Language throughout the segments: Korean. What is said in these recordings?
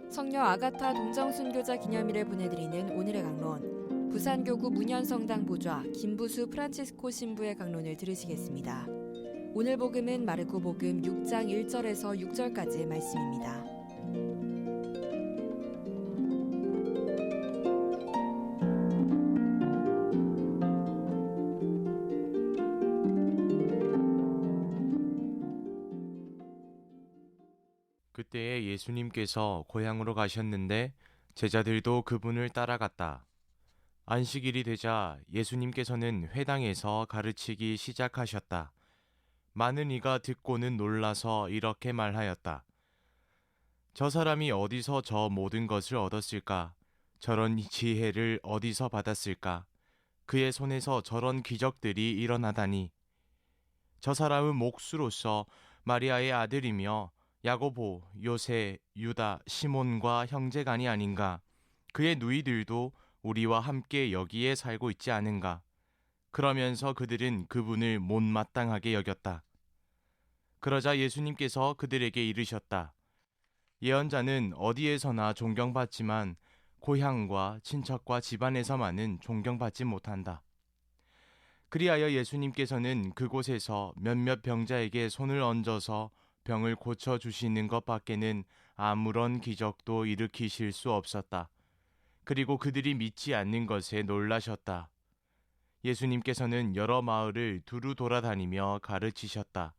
성녀 아가타 동정순교자 기념일에 보내드리는 오늘의 강론. 부산교구 문현성당 보좌 김부수 프란치스코 신부의 강론을 들으시겠습니다. 오늘 복음은 마르코 복음 6장 1절에서 6절까지의 말씀입니다. 그때에 예수님께서 고향으로 가셨는데 제자들도 그분을 따라갔다. 안식일이 되자 예수님께서는 회당에서 가르치기 시작하셨다. 많은 이가 듣고는 놀라서 이렇게 말하였다. 저 사람이 어디서 저 모든 것을 얻었을까? 저런 지혜를 어디서 받았을까? 그의 손에서 저런 기적들이 일어나다니. 저 사람은 목수로서 마리아의 아들이며 야고보, 요새, 유다, 시몬과 형제간이 아닌가? 그의 누이들도 우리와 함께 여기에 살고 있지 않은가? 그러면서 그들은 그분을 못마땅하게 여겼다. 그러자 예수님께서 그들에게 이르셨다. 예언자는 어디에서나 존경받지만 고향과 친척과 집안에서만은 존경받지 못한다. 그리하여 예수님께서는 그곳에서 몇몇 병자에게 손을 얹어서 병을 고쳐주시는 것밖에는 아무런 기적도 일으키실 수 없었다. 그리고 그들이 믿지 않는 것에 놀라셨다. 예수님께서는 여러 마을을 두루 돌아다니며 가르치셨다.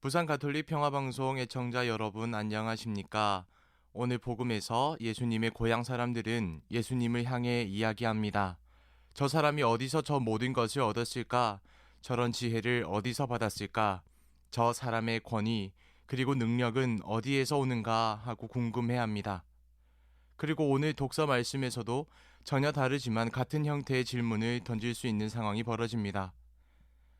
부산 가톨릭 평화방송 애청자 여러분 안녕하십니까? 오늘 복음에서 예수님의 고향 사람들은 예수님을 향해 이야기합니다. 저 사람이 어디서 저 모든 것을 얻었을까? 저런 지혜를 어디서 받았을까? 저 사람의 권위 그리고 능력은 어디에서 오는가 하고 궁금해합니다. 그리고 오늘 독서 말씀에서도 전혀 다르지만 같은 형태의 질문을 던질 수 있는 상황이 벌어집니다.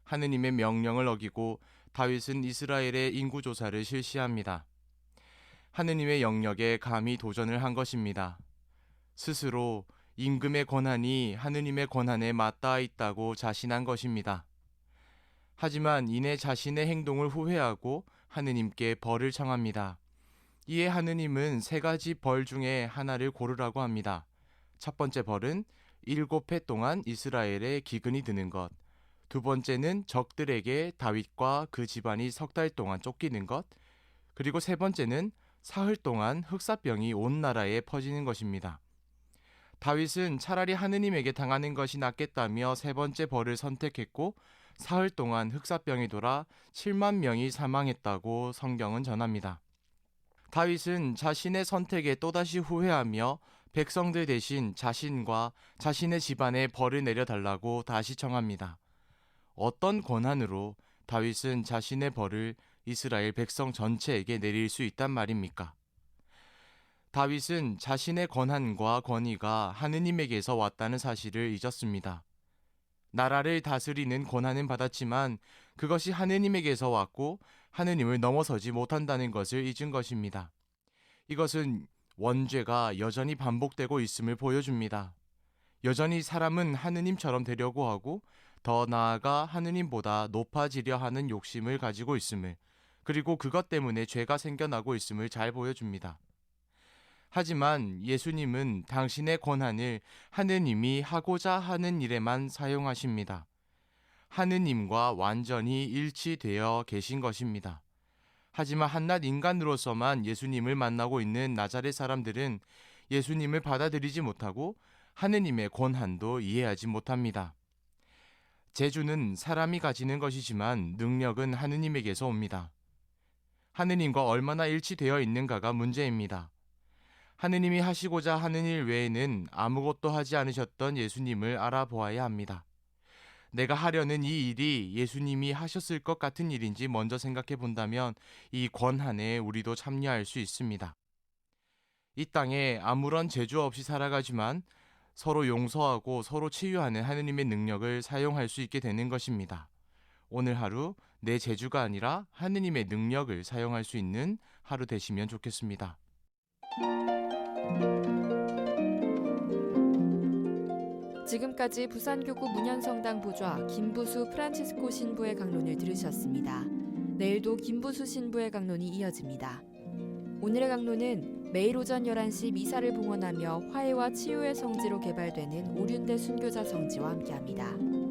하느님의 명령을 어기고 다윗은 이스라엘의 인구조사를 실시합니다. 하느님의 영역에 감히 도전을 한 것입니다. 스스로 임금의 권한이 하느님의 권한에 맞닿아 있다고 자신한 것입니다. 하지만 이내 자신의 행동을 후회하고 하느님께 벌을 청합니다. 이에 하느님은 세 가지 벌 중에 하나를 고르라고 합니다. 첫 번째 벌은 7해 동안 이스라엘에 기근이 드는 것. 두 번째는 적들에게 다윗과 그 집안이 3달 동안 쫓기는 것. 그리고 세 번째는 사흘 동안 흑사병이 온 나라에 퍼지는 것입니다. 다윗은 차라리 하느님에게 당하는 것이 낫겠다며 세 번째 벌을 선택했고 사흘 동안 흑사병이 돌아 7만 명이 사망했다고 성경은 전합니다. 다윗은 자신의 선택에 또다시 후회하며 백성들 대신 자신과 자신의 집안에 벌을 내려달라고 다시 청합니다. 어떤 권한으로 다윗은 자신의 벌을 이스라엘 백성 전체에게 내릴 수 있단 말입니까? 다윗은 자신의 권한과 권위가 하느님에게서 왔다는 사실을 잊었습니다. 나라를 다스리는 권한은 받았지만 그것이 하느님에게서 왔고 하느님을 넘어서지 못한다는 것을 잊은 것입니다. 이것은 원죄가 여전히 반복되고 있음을 보여줍니다. 여전히 사람은 하느님처럼 되려고 하고 더 나아가 하느님보다 높아지려 하는 욕심을 가지고 있음을, 그리고 그것 때문에 죄가 생겨나고 있음을 잘 보여줍니다. 하지만 예수님은 당신의 권한을 하느님이 하고자 하는 일에만 사용하십니다. 하느님과 완전히 일치되어 계신 것입니다. 하지만 한낱 인간으로서만 예수님을 만나고 있는 나자렛 사람들은 예수님을 받아들이지 못하고 하느님의 권한도 이해하지 못합니다. 재주는 사람이 가지는 것이지만 능력은 하느님에게서 옵니다. 하느님과 얼마나 일치되어 있는가가 문제입니다. 하느님이 하시고자 하는 일 외에는 아무것도 하지 않으셨던 예수님을 알아보아야 합니다. 내가 하려는 이 일이 예수님이 하셨을 것 같은 일인지 먼저 생각해 본다면 이 권한에 우리도 참여할 수 있습니다. 이 땅에 아무런 재주 없이 살아가지만 서로 용서하고 서로 치유하는 하느님의 능력을 사용할 수 있게 되는 것입니다. 오늘 하루 내 재주가 아니라 하느님의 능력을 사용할 수 있는 하루 되시면 좋겠습니다. 지금까지 부산교구 문현성당 보좌 김부수 프란치스코 신부의 강론을 들으셨습니다. 내일도 김부수 신부의 강론이 이어집니다. 오늘의 강론은 매일 오전 11시 미사를 봉헌하며 화해와 치유의 성지로 개발되는 오륜대 순교자 성지와 함께합니다.